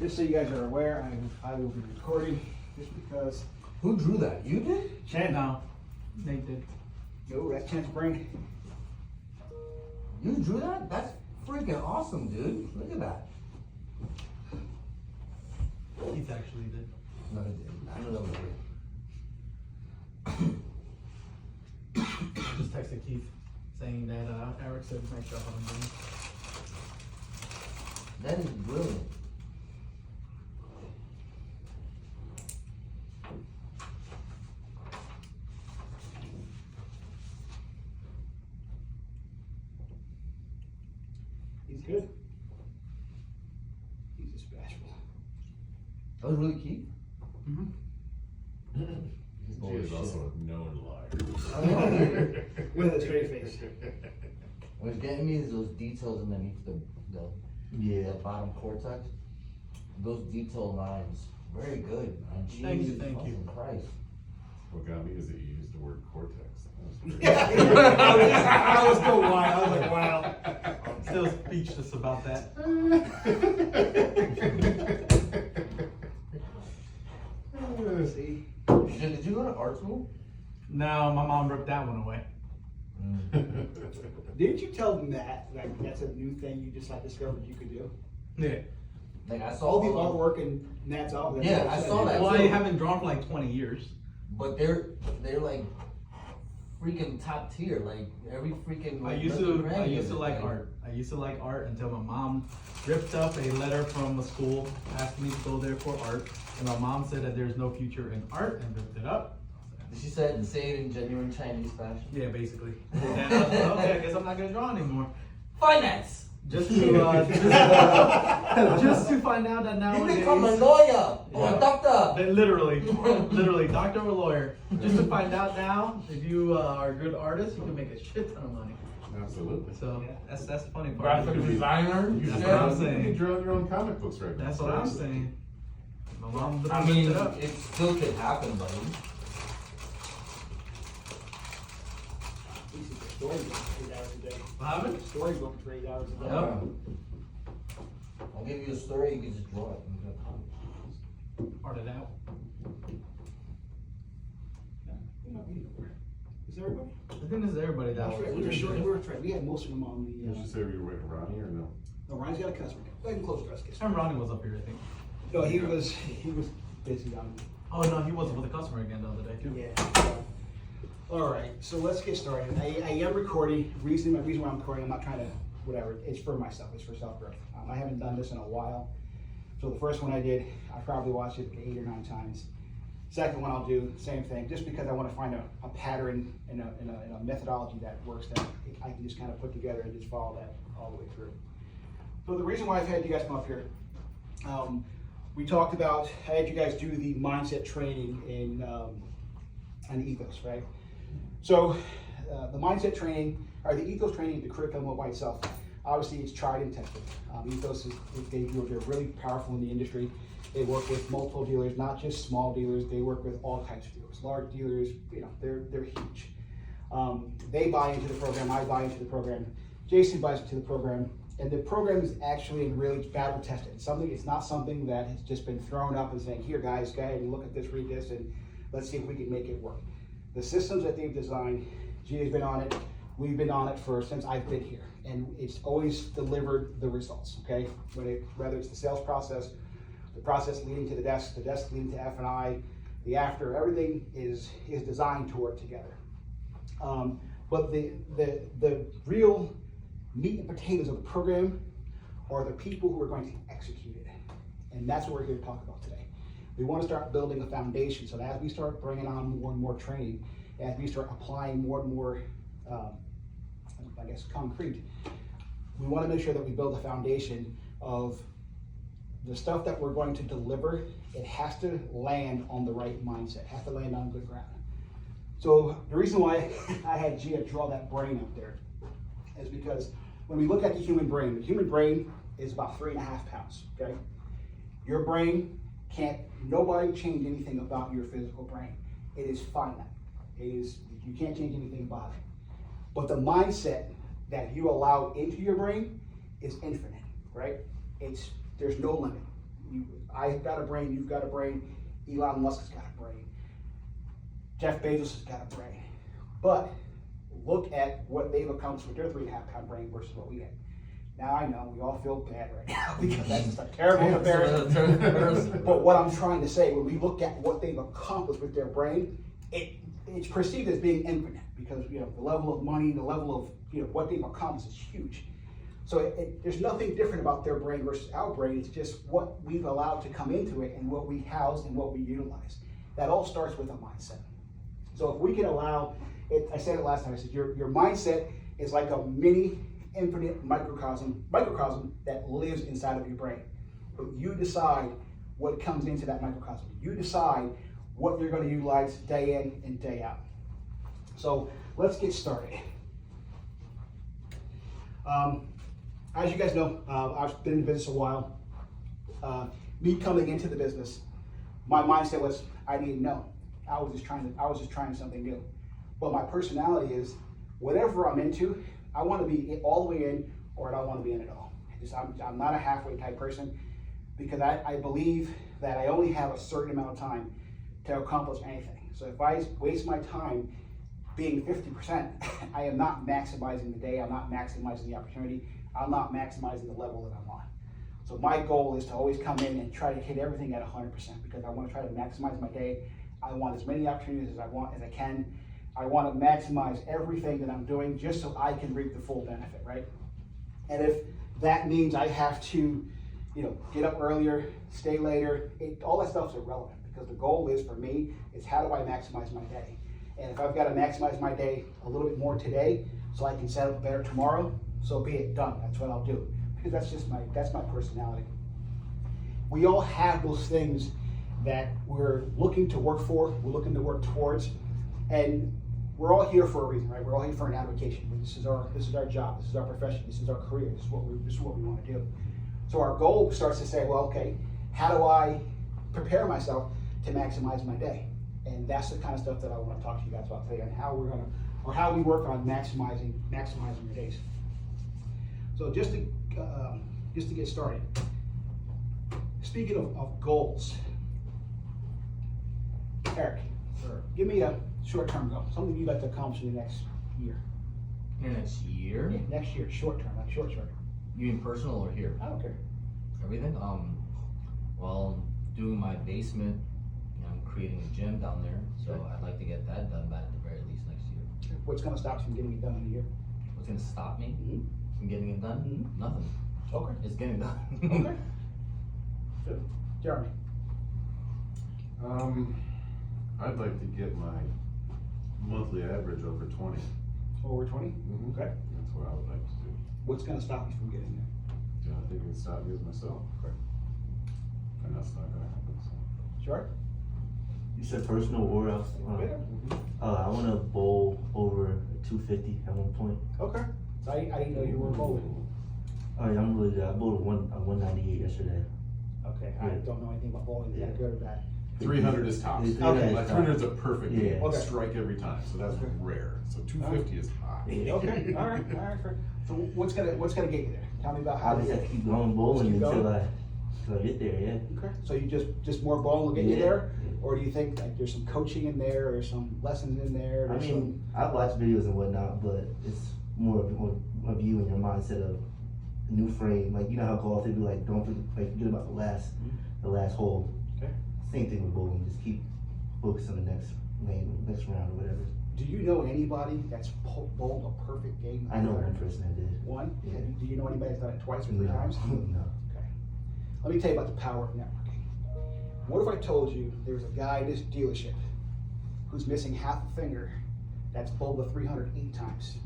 Just so you guys are aware, I will be recording just because. Who drew that? You did? Chen. No, Nate did. No, that's Chen's brain. You drew that? That's freaking awesome, dude. Look at that. Keith actually did. No, I didn't. I know that was I real. just texted Keith saying that Eric said nice job on him. That is brilliant. He's good. He's just bashful. That was really Keith? Mm-hmm. He is also a known liar. I know, dude. With a straight face. What's getting me is those details underneath the bottom cortex. Those detail lines, very good, man. Thank you, Jesus thank you. fucking Christ. What got me is that you used the word cortex. That was great. Yeah, I was so wild. I was like, wow. I'm still speechless about that. See? Did you go to art school? No, my mom ripped that one away. Didn't you tell Matt like that's a new thing you just like discovered you could do? Yeah. Like I saw All the artwork in Matt's office. Yeah, I saw that. Well, I haven't drawn for like 20 years. But they're like freaking top tier. Like every freaking. I Like, used Mr. to Granny like is, art. I used to like art until my mom ripped up a letter from a school asking me to go there for art, and my mom said that there's no future in art and ripped it up. She said, say it in genuine Chinese fashion. Yeah, basically. And I was like, okay, I guess I'm not gonna draw anymore. Finance. Just to just to find out that You nowadays. become a lawyer or Yeah. a doctor. That literally, doctor or lawyer. Just to find out now, if you are a good artist, you can make a shit ton of money. Absolutely. So Yeah. that's the funny part. Graphic designer. You That's said. what I'm You saying. draw your own comic books right now. That's what I'm saying. My mom I literally mean, ripped it up. it still could happen, buddy. He's a storybook for 8 hours a day. What happened? Storybook for 8 hours a day. Yep. I'll give you a story. You can just draw it. You can Art it out. Yeah, we don't need nowhere. Is everybody? I think this is everybody that That's right. We were short. We were right. We had most of them on the. Did you say you were waiting for Ronnie or no? No, Ryan's got a customer. Go ahead and close the rest. And Ronnie was up here, I think. No, he was busy on. Oh no, he was with a customer again the other day too. Yeah. All right, so let's get started. I am recording. My reason why I'm recording, I'm not trying to whatever. It's for myself. It's for self growth. I haven't done this in a while. So the first one I did, I probably watched it 8 or 9 times. Second one I'll do same thing, just because I want to find a pattern and a methodology that works that I can just kind of put together and just follow that all the way through. So the reason why I've had you guys come up here, we talked about, I had you guys do the mindset training in the ethos, right? So the mindset training, or the ethos training, the curriculum by itself, obviously it's tried and tested. Ethos they're really powerful in the industry. They work with multiple dealers, not just small dealers. They work with all types of dealers, large dealers. You know, they're huge. They buy into the program. I buy into the program. Jason buys into the program, and the program is actually really battle tested. It's not something that has just been thrown up and saying, "Here, guys, go ahead and look at this, read this, and let's see if we can make it work." The systems that they've designed, Gina's been on it. We've been on it since I've been here, and it's always delivered the results. Okay, whether it's the sales process, the process leading to the desk leading to F&I, the after, everything is designed to work together. But the real meat and potatoes of the program are the people who are going to execute it, and that's what we're here to talk about today. We want to start building a foundation so that as we start bringing on more and more training, as we start applying more and more, concrete, we want to make sure that we build a foundation of the stuff that we're going to deliver. It has to land on the right mindset, has to land on good ground. So the reason why I had Gia draw that brain up there is because when we look at the human brain is about 3.5 pounds, okay? Your brain nobody change anything about your physical brain. It is finite. You can't change anything about it. But the mindset that you allow into your brain is infinite, right? There's no limit. I've got a brain, you've got a brain, Elon Musk has got a brain, Jeff Bezos has got a brain. But look at what they've accomplished with their 3.5-pound brain versus what we had. Now I know we all feel bad right now because that's just a terrible comparison. But what I'm trying to say, when we look at what they've accomplished with their brain, it's perceived as being infinite because the level of money, the level of what they've accomplished is huge. So there's nothing different about their brain versus our brain. It's just what we've allowed to come into it and what we house and what we utilize. That all starts with a mindset. So if we can allow it, I said it last time. I said your mindset is like a mini infinite microcosm that lives inside of your brain. But you decide what comes into that microcosm. You decide what you're going to utilize day in and day out. So let's get started. As you guys know, I've been in the business a while. Me coming into the business, my mindset was I didn't know. I was just trying something new. But my personality is whatever I'm into, I want to be all the way in, or I don't want to be in at all. I'm not a halfway type person because I believe that I only have a certain amount of time to accomplish anything. So if I waste my time being 50%, I am not maximizing the day, I'm not maximizing the opportunity, I'm not maximizing the level that I'm on. So my goal is to always come in and try to hit everything at 100% because I want to try to maximize my day. I want as many opportunities as I can. I want to maximize everything that I'm doing just so I can reap the full benefit, right? And if that means I have to, get up earlier, stay later, all that stuff's irrelevant because the goal is for me is how do I maximize my day? And if I've got to maximize my day a little bit more today so I can set up better tomorrow, so be it, done. That's what I'll do because that's my personality. We all have those things that we're looking to work for, we're looking to work towards, and we're all here for a reason, right? We're all here for an avocation. This is our job, this is our profession, this is our career, this is what we want to do. So our goal starts to say, well, okay, how do I prepare myself to maximize my day? And that's the kind of stuff that I want to talk to you guys about today, on how we work on maximizing your days. So just to get started, speaking of goals, Eric, Sure. give me a short-term goal, something you'd like to accomplish in the next year. In the next year? Yeah, next year, short-term, like short. You mean personal or here? I don't care. Everything? Well, doing my basement, I'm creating a gym down there, so Okay. I'd like to get that done by the very least next year. What's going to stop you from getting it done in a year? What's gonna stop me from getting it done? Mhm. Nothing. Okay. It's getting done. Okay. Good. Jeremy. I'd like to get my monthly average over 20. Over 20? Okay. That's what I would like to do. What's going to stop you from getting there? The only thing that can stop me is myself. Okay. And that's not gonna happen, so. Sure. You said personal or else? I want to bowl over 250 at one point. Okay. So I didn't know you were bowling. Oh yeah, I'm really good. I bowled a 198 yesterday. Okay. I don't know anything about bowling. Is that good or bad? 300 is tops. Yeah, 300 Like is 300 is a perfect Yeah. Okay. strike every time, so that's Okay. rare. So 250 is high. Yeah. Okay. All right. Fair. So what's gonna get you there? Tell me about how I just to have to keep going bowling Just keep until going? I get there. Yeah. Okay. So you just more bowling will get you Yeah. there, or do you think like there's some coaching in there, or some lessons in there? I There's mean, I watch videos and whatnot, but it's more of you and your mindset of new frame. Like you know how golf they be like, don't forget about the last hole. Okay. Same thing with bowling. Just keep focused on the next round or whatever. Do you know anybody that's bowled a perfect game? I know one person that did. One? Yeah. Do you know anybody that's done it twice or three times? No. Okay. Let me tell you about the power of networking. What if I told you there was a guy in this dealership who's missing half a finger that's bowled the 308 times?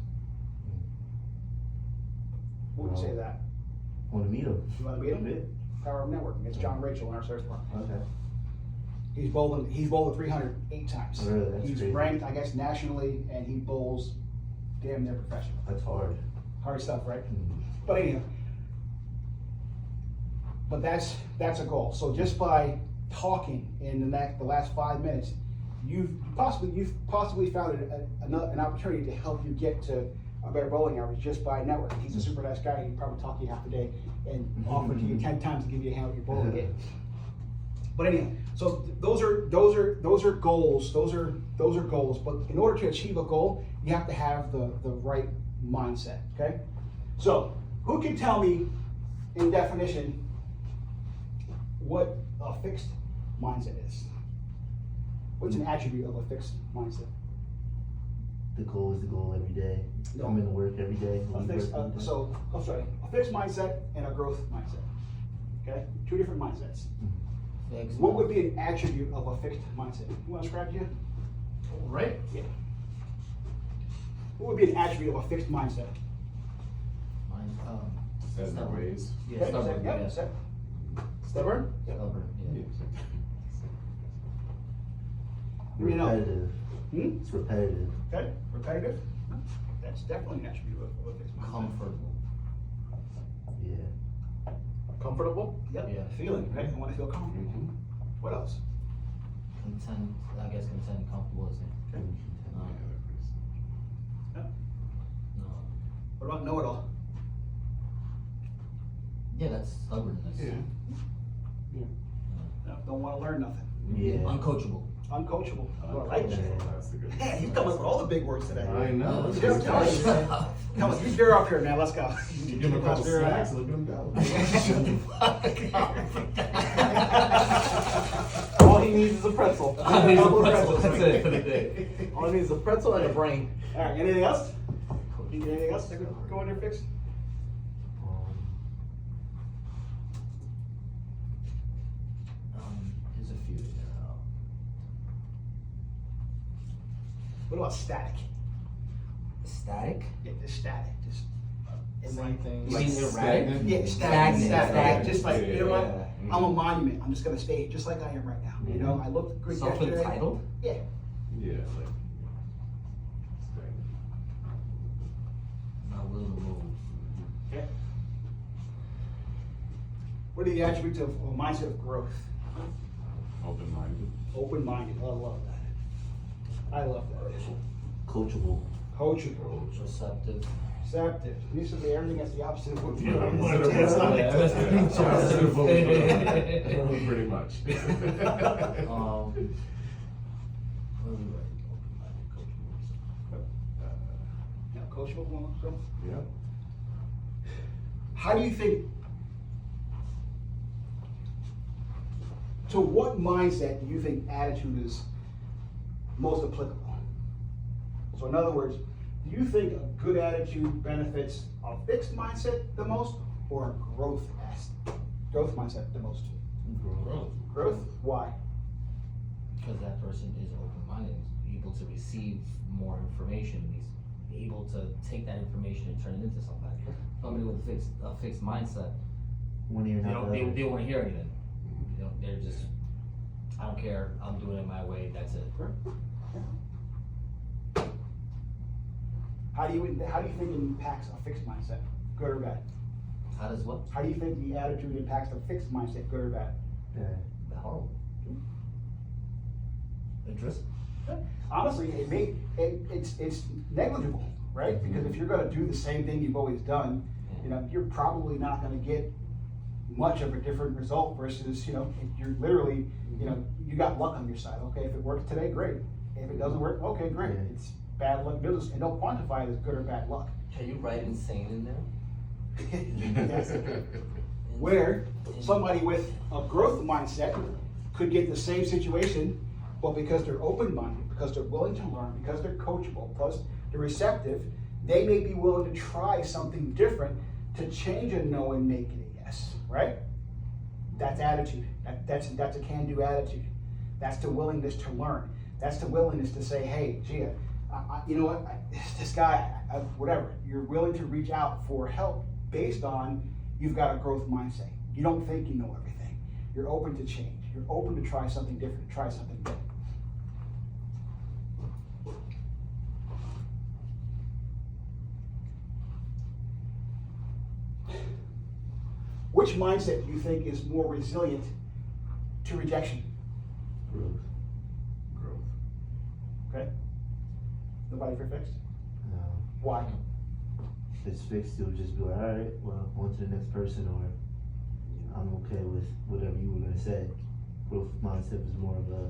What would you say to that? Want to meet him? You want to meet him? Power of networking. It's John Rachel in our search department. Okay. He's bowled the 308 times. Really? That's He's crazy. ranked, I guess, nationally, and he bowls damn near professional. That's hard. Hard stuff, right? Mm. But anyhow, but that's a goal. So just by talking in the last 5 minutes, you've possibly found an opportunity to help you get to a better bowling average just by networking. He's a super nice guy. He'd probably talk to you half the day and offer to you 10 times to give you a hand with your bowling game. But anyway, so those are goals. Those are goals. But in order to achieve a goal, you have to have the right mindset. Okay. So who can tell me, in definition, what a fixed mindset is? What's an attribute of a fixed mindset? The goal is the goal every day. No. Coming to work every day. A fixed mindset and a growth mindset. Okay, two different mindsets. What would be an attribute of a fixed mindset? You want to describe it? Right? Yeah. What would be an attribute of a fixed mindset? Mine's, Set in our ways. yeah, Okay, stubborn, yeah, yeah. Stubborn? Stubborn, yeah. You know. Repetitive. Hmm? It's repetitive. Okay, repetitive? That's definitely an attribute of a fixed mindset. Comfortable. Yeah. Comfortable? Yep, Yeah. feeling, right? I want to feel comfortable. What else? Content, I guess content and comfortable is it? Okay. No. What about know-it-all? Yeah, that's stubbornness. No, don't want to learn nothing. Yeah. Uncoachable. Uncoachable. I like that. That's a good. Man, he's coming up with all the big words today. I know. Let's get him going. Come on, you gear up here, man. Let's go. You give him a couple snacks, look at him go. All he needs is a pretzel. All he needs is a pretzel. That's it for the day. All he needs is a pretzel and a brain. All right, anything else? Anything else that could go in there fixed? There's a few there. What about static? Static? Yeah, just static. Just Same thing. You mean erratic? Yeah, Stagnant. static. Just like, you know what? Yeah. I'm a monument. I'm just gonna stay just like I am right now. You know, I looked good yesterday. Self-entitled? Yeah. Yeah, like. Not willing to move. Okay. What are the attributes of a mindset of growth? Open-minded. Open-minded. I love that. I love that. Coachable. Coachable. Receptive. Receptive. Usually everything that's the opposite of what Yeah, you're I'm doing. gonna- It's not like Yeah, that. Pretty much. What are we writing? Open-minded, coachable. Yeah, coachable. Well, so Yeah. how do you think? To what mindset do you think attitude is most applicable? So in other words, do you think a good attitude benefits a fixed mindset the most, or a growth mindset the most? Growth. Growth? Why? Because that person is open-minded, he's able to receive more information, he's able to take that information and turn it into something. Somebody with a fixed mindset, One ear, they not don't, the other. they don't wanna hear anything. You know, they're just, I don't care, I'm doing it my way, that's it. How do you think it impacts a fixed mindset, good or bad? How does what? How do you think the attitude impacts a fixed mindset, good or bad? Yeah. Horrible. Interest? Honestly, it's negligible, right? Because if you're gonna do the same thing you've always done, you know, you're probably not gonna get much of a different result versus, you know, if you're literally, you know, you got luck on your side. Okay, if it works today, great. If it doesn't work, okay, great. Yeah. It's bad luck business, and don't quantify it as good or bad luck. Can you write insane in there? Yes. Where somebody with a growth mindset could get the same situation, but because they're open-minded, because they're willing to learn, because they're coachable, plus they're receptive, they may be willing to try something different to change a no and make it a yes, right? That's attitude. That's a can-do attitude. That's the willingness to learn. That's the willingness to say, hey, gee, you know what, this guy, whatever. You're willing to reach out for help based on you've got a growth mindset. You don't think you know everything. You're open to change. You're open to try something different, to try something new. Which mindset do you think is more resilient to rejection? Growth. Growth. Okay? Nobody for fixed? No. Why? gets fixed, it'll just be like, alright, well, on to the next person, or I'm okay with whatever you were gonna say. Growth mindset is more of a,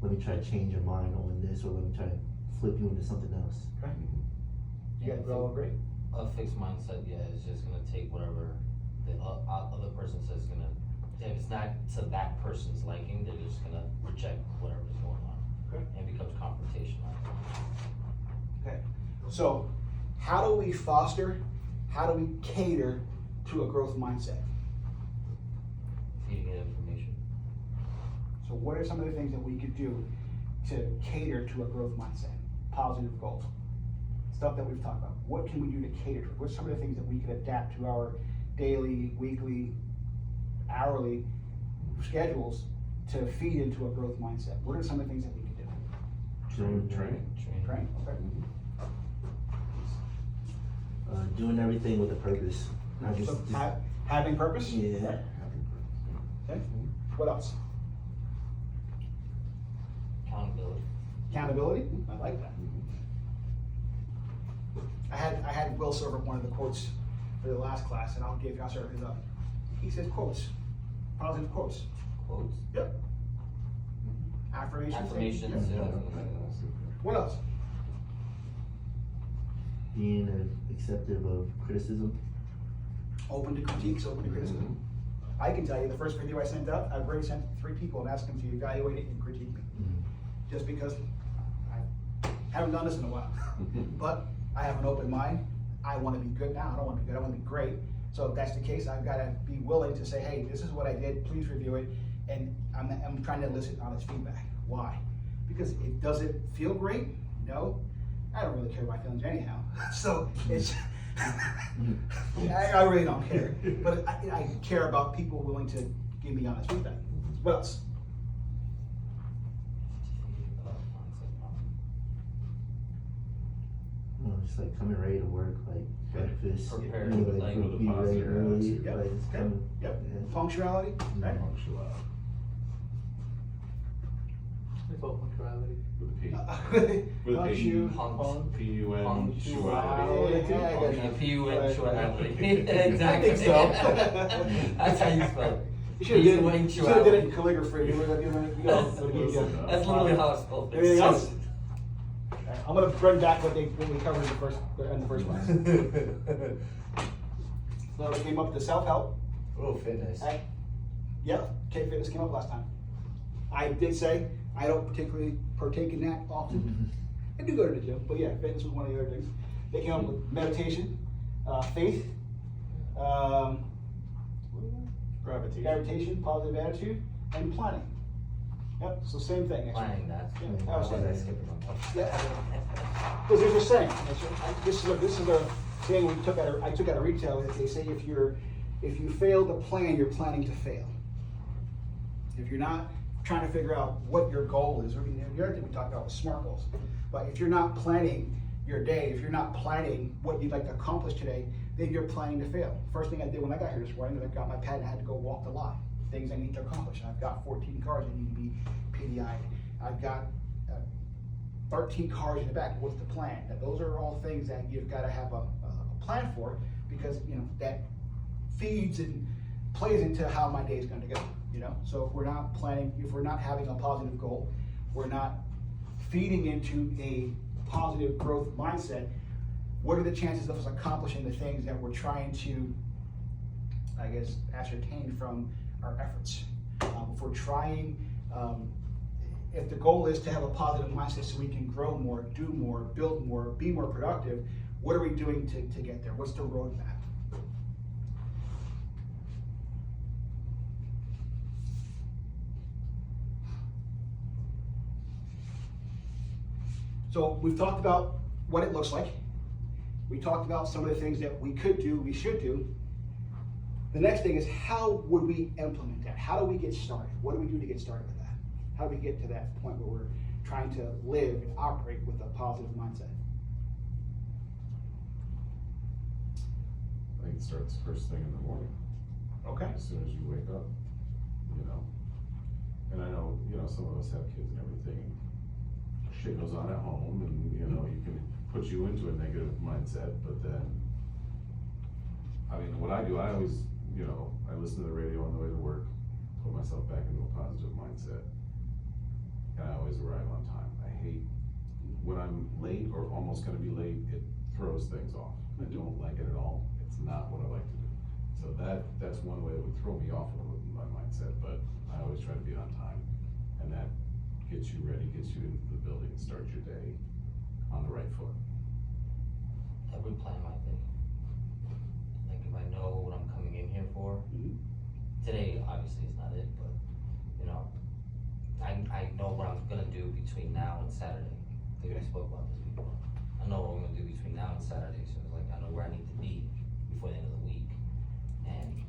let me try to change your mind on this, or let me try to flip you into something else. You guys all agree? A fixed mindset, yeah, is just gonna take whatever the other person says gonna, if it's not to that person's liking, they're just gonna reject whatever's going on. Okay. And it becomes confrontational. Okay, so how do we foster, how do we cater to a growth mindset? Feeding it information. So what are some of the things that we could do to cater to a growth mindset? Positive goals, stuff that we've talked about. What can we do to cater to it? What's some of the things that we could adapt to our daily, weekly, hourly schedules to feed into a growth mindset? What are some of the things that we could do? Train. Right? Okay. Doing everything with a purpose, not just, So having purpose? yeah. Right. Okay. What else? Accountability. Accountability? I like that. I had Will Silver, one of the quotes for the last class, and I'll serve his up. He says quotes, positive quotes. Quotes. Yep. Affirmations. Affirmations, Yep. yeah. What else? Being acceptive of criticism. Open to critiques, open to criticism. I can tell you, the first video I sent out, I've already sent 3 people and asked them to evaluate it and critique me. Just because I haven't done this in a while. But I have an open mind. I want to be good now. I don't want to be good. I want to be great. So if that's the case, I've got to be willing to say, hey, this is what I did. Please review it. And I'm trying to elicit honest feedback. Why? Because it doesn't feel great. No, I don't really care about feelings anyhow. So it's, I really don't care. But I care about people willing to give me honest feedback. What else? Just like coming ready to work, like breakfast, Prepared, you know, like like, be with a ready positive early, attitude. Yep. like it's Okay. coming. Yep. Yeah. Punctuality, right? Punctuality. With a P. With With a P. Punct- P-U-N. Punctuality. Yeah, I got you. Yeah, P-U-N-T-U-A-L-I-T. I Exactly. think so. That's how you spell it. You should have did it Punctuality. in calligraphy. That's literally how it's spelled. Anything else? I'm gonna bring back what we covered in the first class. So we came up to self-help. Oh, fitness. Yep, K-Fitness came up last time. I did say I don't particularly partake in that often. I do go to the gym, but yeah, fitness was one of the other things. They came up with meditation, faith, gravitation, positive attitude, and planning. Yep, so same thing. actually. Planning that. Yeah, I was absolutely. skipping on top. Because there's a saying, this is a saying I took out of retail, that they say if you fail to plan, you're planning to fail. If you're not trying to figure out what your goal is, or the other thing we talked about was SMART goals, but if you're not planning your day, if you're not planning what you'd like to accomplish today, then you're planning to fail. First thing I did when I got here this morning, I got my pad and I had to go walk the lot. Things I need to accomplish. I've got 14 cars that need to be PDI'd. I've got 13 cars in the back. What's the plan? Now, those are all things that you've got to have a plan for, because that feeds and plays into how my day is going to go. So if we're not planning, if we're not having a positive goal, we're not feeding into a positive growth mindset, what are the chances of us accomplishing the things that we're trying to, I guess, ascertain from our efforts? If we're trying, if the goal is to have a positive mindset so we can grow more, do more, build more, be more productive, what are we doing to get there? What's the roadmap? So we've talked about what it looks like. We talked about some of the things that we could do, we should do. The next thing is, how would we implement that? How do we get started? What do we do to get started with that? How do we get to that point where we're trying to live and operate with a positive mindset? I think it starts first thing in the morning. Okay. As soon as you wake up, And I know, some of us have kids and everything. Shit goes on at home and, you can put you into a negative mindset, but then I mean, what I do, I always, I listen to the radio on the way to work, put myself back into a positive mindset. And I always arrive on time. I hate when I'm late or almost gonna be late, it throws things off. I don't like it at all. It's not what I like to do. So that's one way it would throw me off a little in my mindset, but I always try to be on time. And that gets you ready, gets you into the building and starts your day on the right foot. I would plan my day. Like if I know what I'm coming in here for, today obviously is not it, but I know what I'm gonna do between now and Saturday. I think I spoke about this before. I know what I'm gonna do between now and Saturday, so it's like I know where I need to be before the end of the week. And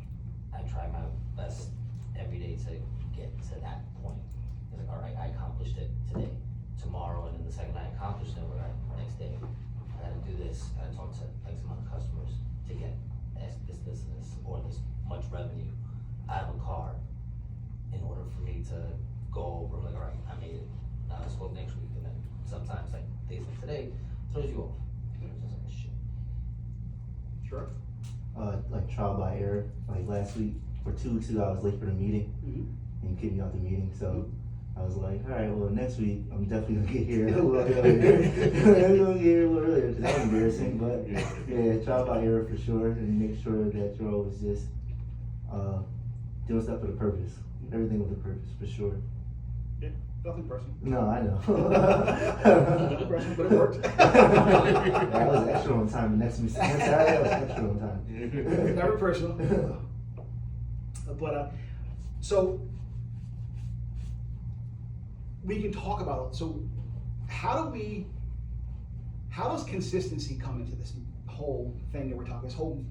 I try my best every day to get to that point. It's like, all right, I accomplished it today, tomorrow, and then the second I accomplished it, all right, next day, I gotta do this, I gotta talk to X amount of customers to get this, or this much revenue out of a car in order for me to go over, like, all right, I made it, now let's go next week, and then sometimes, like, days like today, throws you off. It's just like, shit. Sure. Like trial by error, like last week or 2 weeks ago, I was late for the meeting, and you kicked me out the meeting, so I was like, all right, well, next week, I'm definitely gonna get here a little earlier. I'm gonna get here a little earlier, because that was embarrassing, but yeah, trial by error for sure, and make sure that you're always just, doing stuff with a purpose, everything with a purpose, for sure. Yeah, nothing personal. No, I know. Nothing personal, but it worked. I was extra on time, next Saturday, I was extra on time. Never personal. But, so, we can talk about it. So, how does consistency come into this whole thing that we're talking, this whole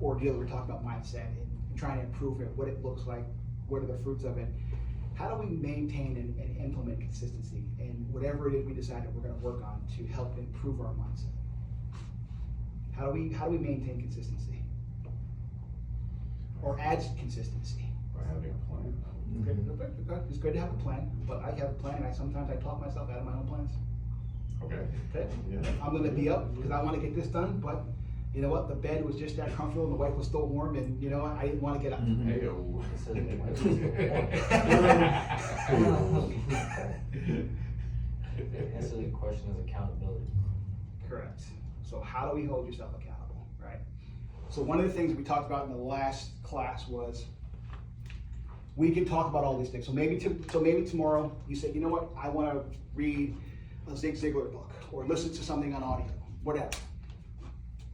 ordeal that we're talking about mindset and trying to improve it, what it looks like, what are the fruits of it? How do we maintain and implement consistency in whatever it is we decide that we're gonna work on to help improve our mindset? How do we maintain consistency? Or add consistency? By having a plan. Okay. It's good to have a plan, but I have a plan, and sometimes I talk myself out of my own plans. Okay. Okay? Yeah. I'm gonna be up because I wanna get this done, but you know what, the bed was just that comfortable and the wife was still warm, and you know what, I didn't wanna get up. Hey-o. It says it might The answer to the question is accountability. Correct. So how do we hold yourself accountable, right? So one of the things we talked about in the last class was we can talk about all these things. So maybe tomorrow you say, you know what, I want to read a Zig Ziglar book or listen to something on audio, whatever.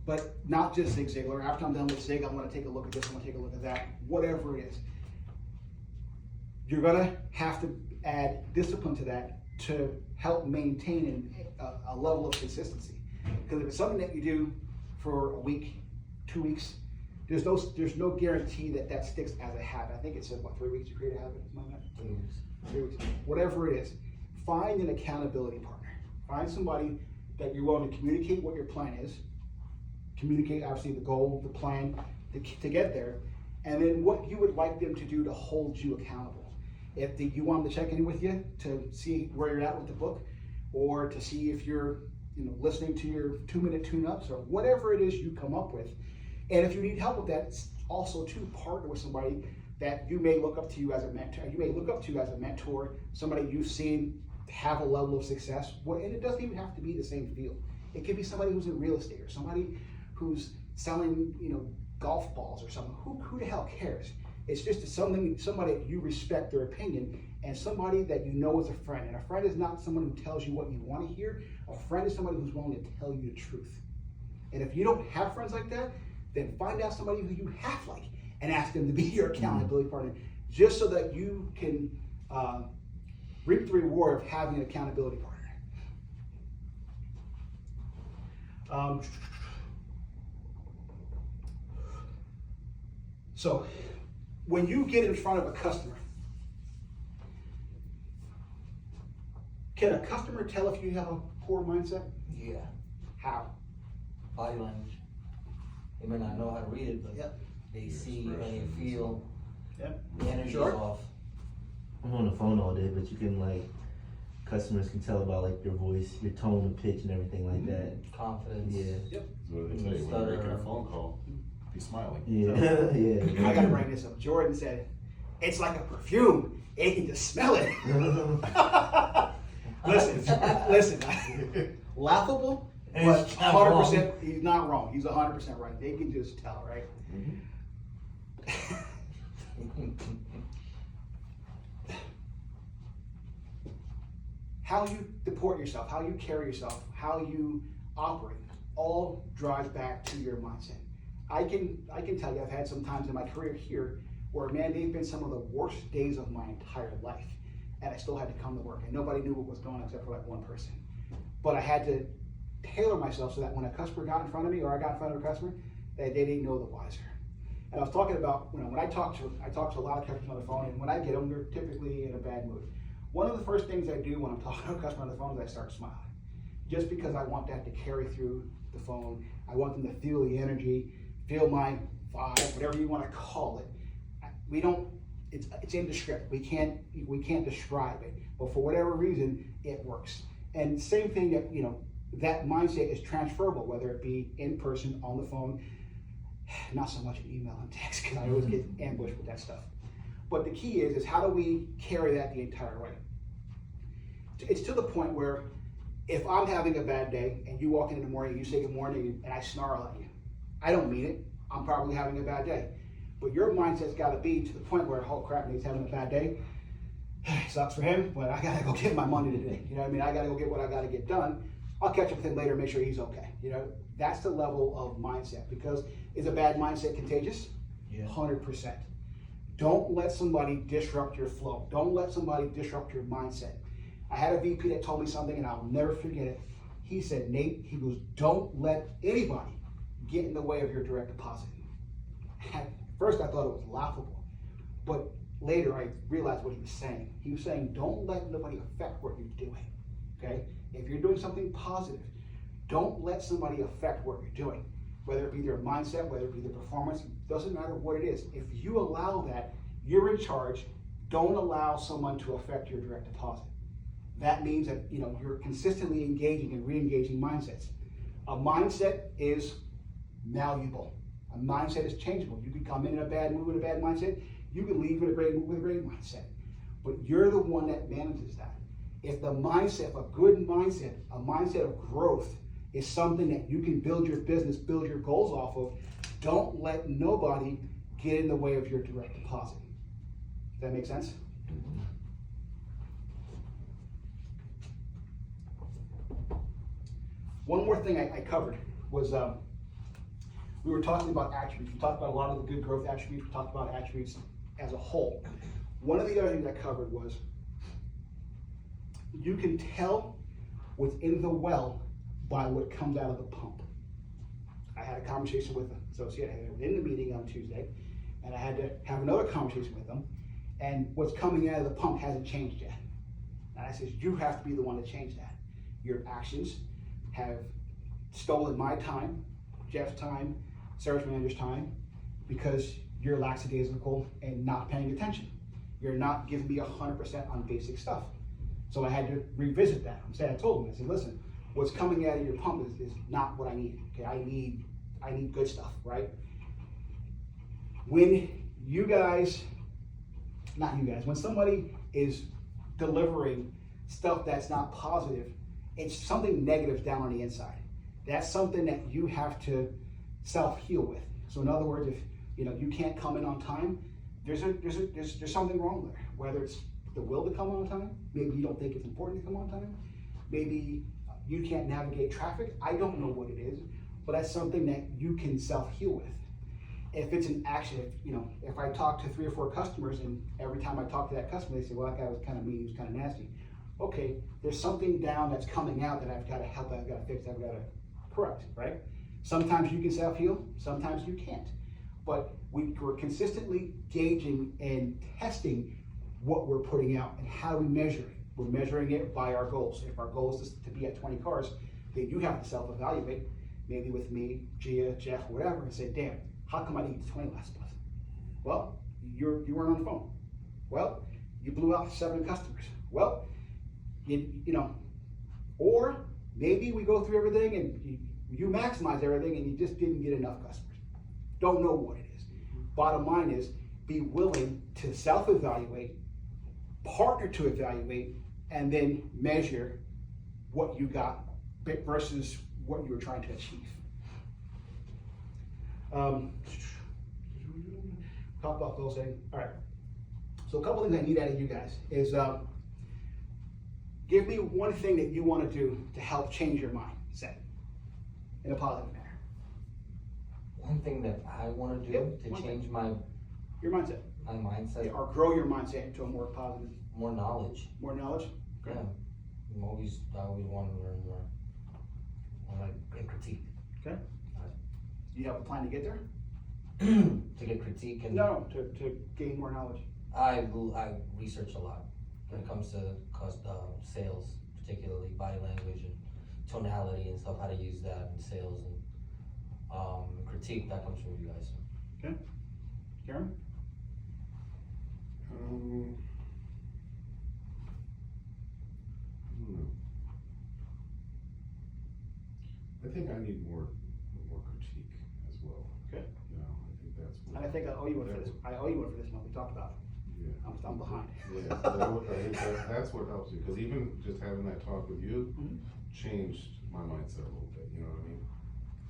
But not just Zig Ziglar. After I'm done with Zig, I want to take a look at this, I want to take a look at that, whatever it is. You're gonna have to add discipline to that to help maintain a level of consistency. Because if it's something that you do for a week, 2 weeks, there's no guarantee that sticks as a habit. I think it said, 3 weeks to create a habit? Something like that? 3 weeks. Whatever it is, find an accountability partner. Find somebody that you're willing to communicate what your plan is, communicate obviously the goal, the plan to get there, and then what you would like them to do to hold you accountable. If you want them to check in with you to see where you're at with the book, or to see if you're listening to your 2-minute tune-ups or whatever it is you come up with. And if you need help with that, it's also to partner with somebody that you may look up to as a mentor, somebody you've seen have a level of success. And it doesn't even have to be the same field. It could be somebody who's in real estate or somebody who's selling, golf balls or something. Who the hell cares? It's just somebody you respect their opinion, and somebody that you know is a friend. And a friend is not someone who tells you what you want to hear. A friend is somebody who's willing to tell you the truth. And if you don't have friends like that, then find out somebody who you have like and ask them to be your accountability partner, just so that you can reap the reward of having an accountability partner. So when you get in front of a customer, can a customer tell if you have a poor mindset? Yeah. How? Body language. They may not know how to read it, but they see and they feel the energy is off. I'm on the phone all day, but you can customers can tell about your voice, your tone and pitch and everything like that. Confidence. Yeah. Yep. That's what they tell you when you're making a phone call. He's smiling. Yeah, I gotta yeah. bring this up. Jordan said, it's like a perfume. It can just smell it. Listen, laughable, And but he's not 100%, he's not wrong. He's 100% right. They can just tell, right? How you deport yourself, how you carry yourself, how you operate, all drives back to your mindset. I can tell you, I've had some times in my career here where, man, they've been some of the worst days of my entire life, and I still had to come to work, and nobody knew what was going on except for like one person. But I had to tailor myself so that when a customer got in front of me, or I got in front of a customer, that they didn't know the wiser. And I was talking about, when I talk to a lot of customers on the phone, and when I get them, they're typically in a bad mood. One of the first things I do when I'm talking to a customer on the phone is I start smiling. Just because I want that to carry through the phone. I want them to feel the energy, feel my vibe, whatever you want to call it. We don't, it's indescript. We can't describe it. But for whatever reason, it works. And same thing that, that mindset is transferable, whether it be in person, on the phone, not so much in email and text, because I always get ambushed with that stuff. But the key is how do we carry that the entire way? It's to the point where if I'm having a bad day and you walk in the morning and you say good morning and I snarl at you, I don't mean it. I'm probably having a bad day. But your mindset's got to be to the point where, oh crap, he's having a bad day. Sucks for him, but I got to go get my money today. You know what I mean? I got to go get what I got to get done. I'll catch up with him later, make sure he's okay. That's the level of mindset. Because is a bad mindset contagious? Yeah. 100%. Don't let somebody disrupt your flow. Don't let somebody disrupt your mindset. I had a VP that told me something and I'll never forget it. He said, Nate, he goes, don't let anybody get in the way of your direct deposit. At first I thought it was laughable, but later I realized what he was saying. He was saying, don't let nobody affect what you're doing, okay? If you're doing something positive, don't let somebody affect what you're doing. Whether it be their mindset, whether it be their performance, doesn't matter what it is. If you allow that, you're in charge. Don't allow someone to affect your direct deposit. That means that you're consistently engaging and re-engaging mindsets. A mindset is malleable. A mindset is changeable. You can come in a bad mood with a bad mindset. You can leave in a great mood with a great mindset. But you're the one that manages that. If the mindset, a good mindset, a mindset of growth, is something that you can build your business, build your goals off of, don't let nobody get in the way of your direct deposit. Does that make sense? One more thing I covered was we were talking about attributes. We talked about a lot of the good growth attributes. We talked about attributes as a whole. One of the other things I covered was you can tell what's in the well by what comes out of the pump. I had a conversation with an associate in the meeting on Tuesday, and I had to have another conversation with them, and what's coming out of the pump hasn't changed yet. And I said, you have to be the one to change that. Your actions have stolen my time, Jeff's time, service manager's time, because you're lackadaisical and not paying attention. You're not giving me 100% on basic stuff. So I had to revisit that. I told him, I said, listen, what's coming out of your pump is not what I need. Okay, I need good stuff, right? When when somebody is delivering stuff that's not positive, it's something negative down on the inside. That's something that you have to self-heal with. So in other words, if you can't come in on time, there's something wrong there. Whether it's the will to come on time, maybe you don't think it's important to come on time, maybe you can't navigate traffic. I don't know what it is, but that's something that you can self-heal with. If it's an action, if I talk to 3 or 4 customers and every time I talk to that customer, they say, well, that guy was kind of mean, he was kind of nasty. Okay, there's something down that's coming out that I've got to help, I've got to fix, I've got to correct, right? Sometimes you can self-heal, sometimes you can't. But we're consistently gauging and testing what we're putting out and how we measure it. We're measuring it by our goals. If our goal is to be at 20 cars, then you have to self-evaluate, maybe with me, Gia, Jeff, whatever, and say, damn, how come I didn't get to 20 last month? Well, you weren't on the phone. Well, you blew out 7 customers. Well, or maybe we go through everything and you maximize everything and you just didn't get enough customers. don't know what it is. Bottom line is, be willing to self-evaluate, partner to evaluate, and then measure what you got versus what you were trying to achieve. Talk about goal setting. All right. So a couple things I need out of you guys is give me one thing that you want to do to help change your mindset in a positive manner. One thing that I wanna do Yep, to one change my Your mindset. mindset, Or grow your mindset into a more positive, more knowledge. more knowledge. Yeah, I always want to learn more. I like critique. Okay. Do you have a plan to get there? To get critique and No, to gain more knowledge. I research a lot when it comes to sales, particularly body language and tonality and stuff, how to use that in sales and critique that comes from you guys. Okay. Karen? I don't know. I think I need more critique as well. Okay. You know, I think that's what. And I think I owe you one for this. I owe you one for this one. We talked about it. Yeah. I'm behind. Yeah, I think that's what helps you, because even just having that talk with you Mhm. changed my mindset a little bit, you know what I mean?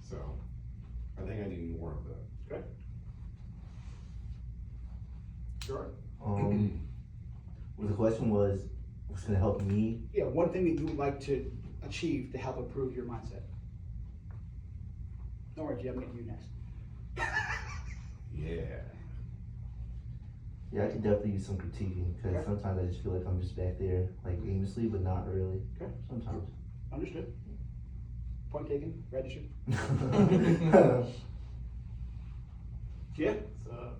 So, I think I need more of that. Okay. Sure. Well, the question was, what's gonna help me? Yeah, one thing that you would like to achieve to help improve your mindset. Don't worry, G, I'm getting you next. Yeah. Yeah, I could definitely use some critiquing, because Okay. sometimes I just feel like I'm just back there, like aimlessly, but not really. Okay. Sometimes. Understood. Point taken, registered. Yeah? So,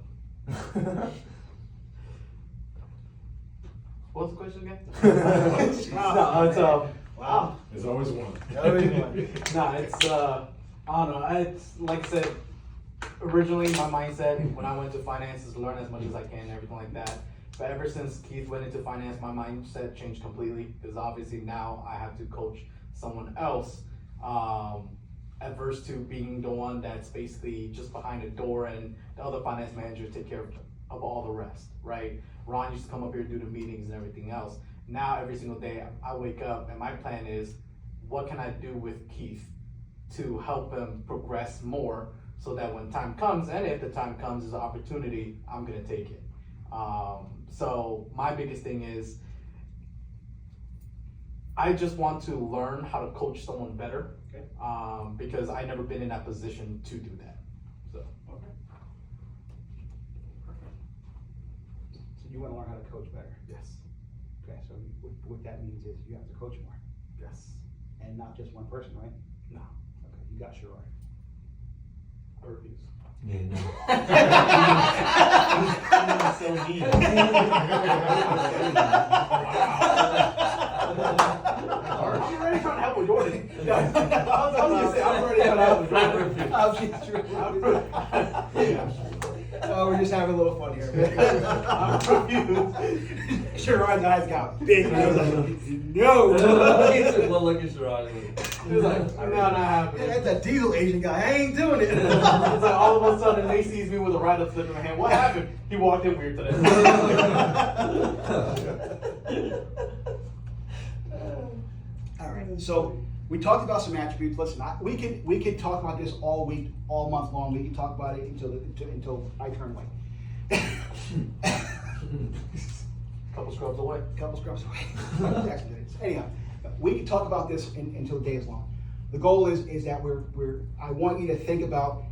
what's the question again? Wow. No, it's Wow. There's always one. No, it's I don't know. It's like I said, originally my mindset when I went to finance is to learn as much as I can and everything like that. But ever since Keith went into finance, my mindset changed completely, because obviously now I have to coach someone else, adverse to being the one that's basically just behind the door and the other finance managers take care of all the rest, right? Ron used to come up here and do the meetings and everything else. Now every single day I wake up and my plan is, what can I do with Keith to help him progress more, so that when time comes, and if the time comes as an opportunity, I'm gonna take it. So my biggest thing is, I just want to learn how to coach someone better, Okay. because I never been in that position to do that. So Okay. Perfect. So you want to learn how to coach better. yes, Okay, so what that means is you have to coach more. yes, And not just one person, right? no, Okay, you got Sherrod. I refuse. Yeah, no. So mean. I'm already trying to help with Jordan. I was gonna say, I'm already trying to help with Jordan. Oh, we're just having a little fun here. I'm confused. Sherrod's eyes got big. And I was like, no. One look at Sherrod. He was like, no, not happening. That's a diesel Asian guy. I ain't doing it. It's like all of a sudden they sees me with a write-up slip in my hand. What happened? He walked in weird today. All right. So we talked about some attributes. Listen, we could talk about this all week, all month long. We can talk about it until I turn white. Couple scrubs away. Couple scrubs away. Anyhow, we can talk about this until the day is long. The goal is that I want you to think about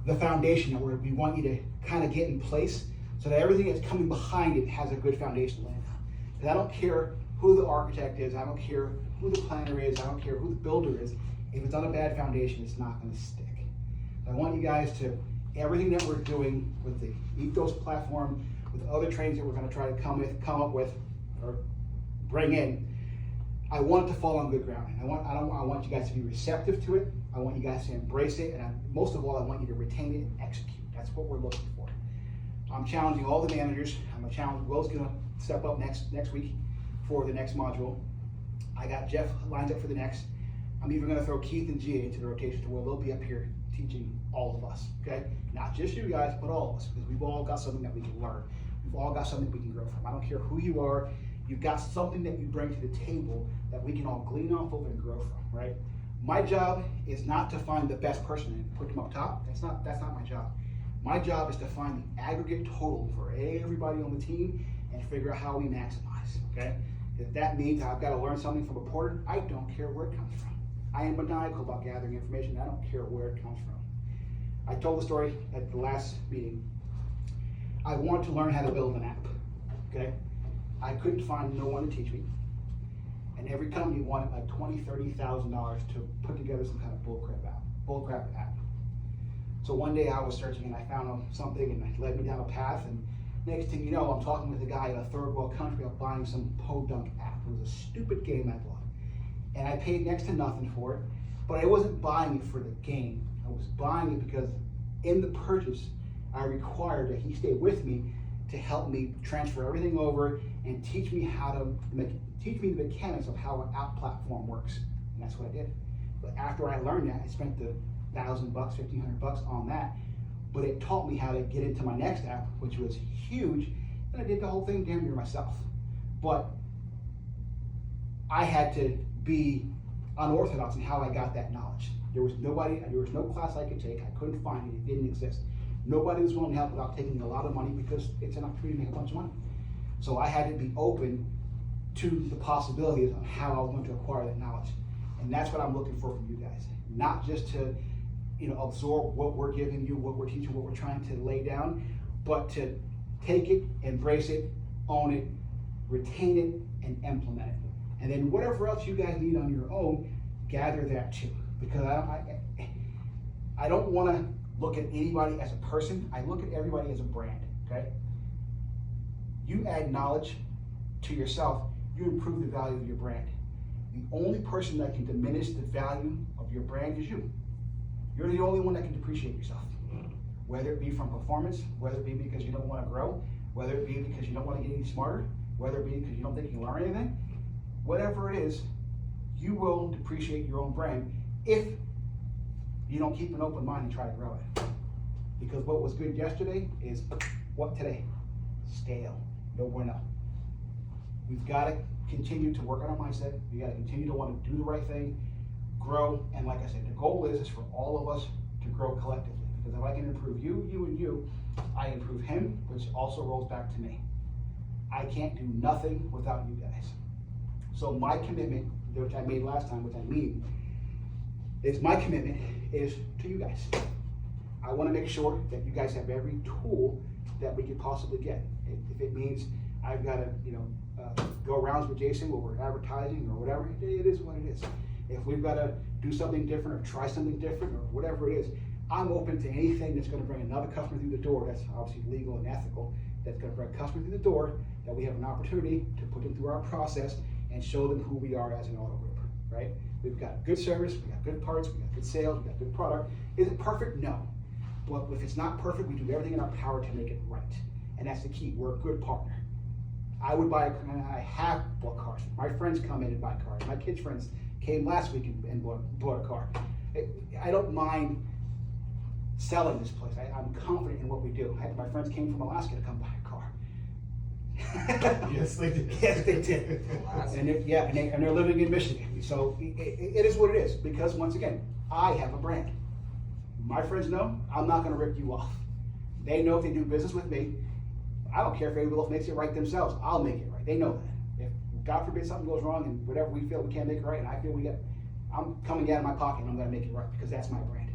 the foundation that we want you to kind of get in place, so that everything that's coming behind it has a good foundation to land on. Because I don't care who the architect is, I don't care who the planner is, I don't care who the builder is. If it's on a bad foundation, it's not going to stick. I want you guys to, everything that we're doing with the Ethos platform, with other trainings that we're going to try to come up with, or bring in, I want it to fall on good ground. I want you guys to be receptive to it. I want you guys to embrace it, and most of all, I want you to retain it and execute. That's what we're looking for. I'm challenging all the managers. I'm gonna challenge. Will's gonna step up next week for the next module. I got Jeff lined up for the next. I'm even gonna throw Keith and Gia into the rotation to where they'll be up here teaching all of us, okay? Not just you guys, but all of us, because we've all got something that we can learn. We've all got something we can grow from. I don't care who you are, you've got something that you bring to the table that we can all glean off of and grow from, right? My job is not to find the best person and put them up top. That's not my job. My job is to find the aggregate total for everybody on the team and figure out how we maximize, okay? If that means I've got to learn something from a porter, I don't care where it comes from. I am maniacal about gathering information. I don't care where it comes from. I told the story at the last meeting. I wanted to learn how to build an app, okay? I couldn't find no one to teach me. And every company wanted like $20,000, $30,000 to put together some kind of bullcrap app. So one day I was searching and I found something and it led me down a path, and next thing you know, I'm talking with a guy in a third world country about buying some podunk app. It was a stupid game I bought. And I paid next to nothing for it, but I wasn't buying it for the game. I was buying it because in the purchase, I required that he stay with me to help me transfer everything over and teach me teach me the mechanics of how an app platform works. And that's what I did. But after I learned that, I spent the $1,000, $1,500 on that, but it taught me how to get into my next app, which was huge, and I did the whole thing damn near myself. But I had to be unorthodox in how I got that knowledge. There was no class I could take. I couldn't find it. It didn't exist. Nobody was willing to help without taking a lot of money because it's an opportunity to make a bunch of money. So I had to be open to the possibilities of how I was going to acquire that knowledge. And that's what I'm looking for from you guys. Not just to, absorb what we're giving you, what we're teaching, what we're trying to lay down, but to take it, embrace it, own it, retain it, and implement it. And then whatever else you guys need on your own, gather that too. Because I don't want to look at anybody as a person. I look at everybody as a brand, okay? You add knowledge to yourself, you improve the value of your brand. The only person that can diminish the value of your brand is you. You're the only one that can depreciate yourself. Whether it be from performance, whether it be because you don't want to grow, whether it be because you don't want to get any smarter, whether it be because you don't think you can learn anything, whatever it is, you will depreciate your own brand if you don't keep an open mind and try to grow it. Because what was good yesterday is what today? Stale. No bueno. We've got to continue to work on our mindset. We got to continue to want to do the right thing, grow, and like I said, the goal is for all of us to grow collectively. Because if I can improve you, and you, I improve him, which also rolls back to me. I can't do nothing without you guys. So my commitment, which I made last time, which I mean, is my commitment is to you guys. I want to make sure that you guys have every tool that we could possibly get. If it means I've got to, go rounds with Jason where we're advertising or whatever, it is what it is. If we've got to do something different or try something different or whatever it is, I'm open to anything that's going to bring another customer through the door. That's obviously legal and ethical. That's going to bring a customer through the door, that we have an opportunity to put them through our process and show them who we are as an auto group, right? We've got good service, we got good parts, we got good sales, we got good product. Is it perfect? No. But if it's not perfect, we do everything in our power to make it right. And that's the key. We're a good partner. I have bought cars. My friends come in and buy cars. My kids' friends came last week and bought a car. I don't mind selling this place. I'm confident in what we do. My friends came from Alaska to come buy a car. Yes, they did. Yes, they did. And they're living in Michigan. So it is what it is. Because once again, I have a brand. My friends know I'm not going to rip you off. They know if they do business with me, I don't care if everybody else makes it right themselves. I'll make it right. They know that. If God forbid something goes wrong and whatever we feel we can't make it right, and I feel I'm coming out of my pocket and I'm going to make it right because that's my brand.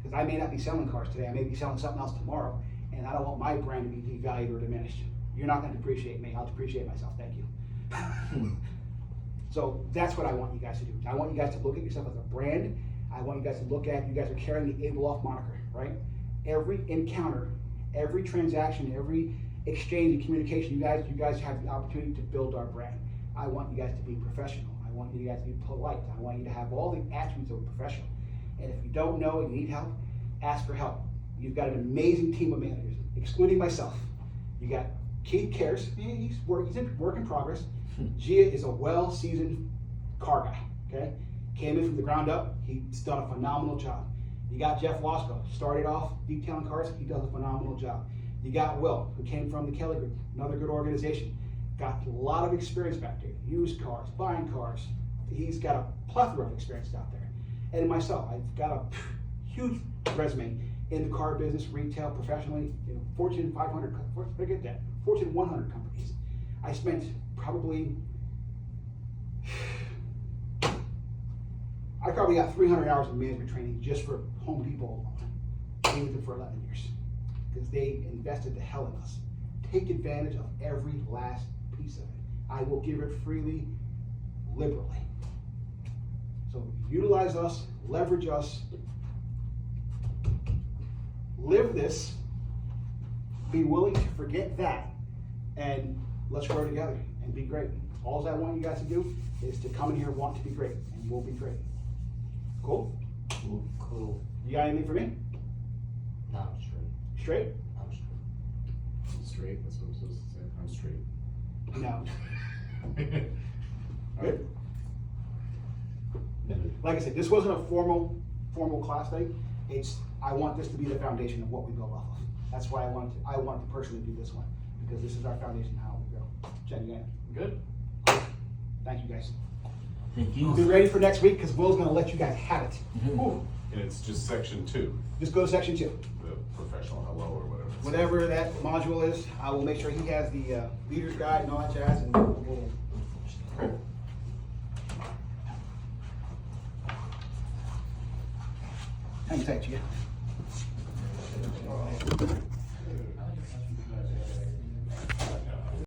Because I may not be selling cars today. I may be selling something else tomorrow, and I don't want my brand to be devalued or diminished. You're not going to depreciate me. I'll depreciate myself. Thank you. So that's what I want you guys to do. I want you guys to look at yourself as a brand. I want you guys to look at, you guys are carrying the Ableloft moniker, right? Every encounter, every transaction, every exchange and communication, you guys have the opportunity to build our brand. I want you guys to be professional. I want you guys to be polite. I want you to have all the attributes of a professional. And if you don't know and you need help, ask for help. You've got an amazing team of managers, excluding myself. You got Keith Cares, he's in work in progress. Gia is a well-seasoned car guy, okay? Came in from the ground up, he's done a phenomenal job. You got Jeff Wasco, started off detailing cars, he does a phenomenal job. You got Will, who came from the Kelly Group, another good organization. Got a lot of experience back there, used cars, buying cars. He's got a plethora of experience out there. And myself, I've got a huge resume in the car business, retail, professionally, Fortune 500, forget that, Fortune 100 companies. I spent probably got 300 hours of management training just for Home Depot alone. Been with them for 11 years because they invested the hell in us. Take advantage of every last piece of it. I will give it freely, liberally. So utilize us, leverage us, live this, be willing to forget that, and let's grow together and be great. All I want you guys to do is to come in here, want to be great, and we'll be great. Cool? Cool. You got anything for me? No, I'm straight. Straight? I'm straight. I'm straight, that's what I'm supposed to say, I'm straight. No. Good? Like I said, this wasn't a formal class day. I want this to be the foundation of what we build off of. That's why I wanted to personally do this one, because this is our foundation, how we go. Jen, you got it? Good. Thank you, guys. Thank Be you. ready for next week, because Will's gonna let you guys have it. Ooh, And it's just section 2, just go to section 2. the professional hello or whatever. it's- Whatever that module is, I will make sure he has the leader's guide and all that jazz, and we'll. Hang tight, you.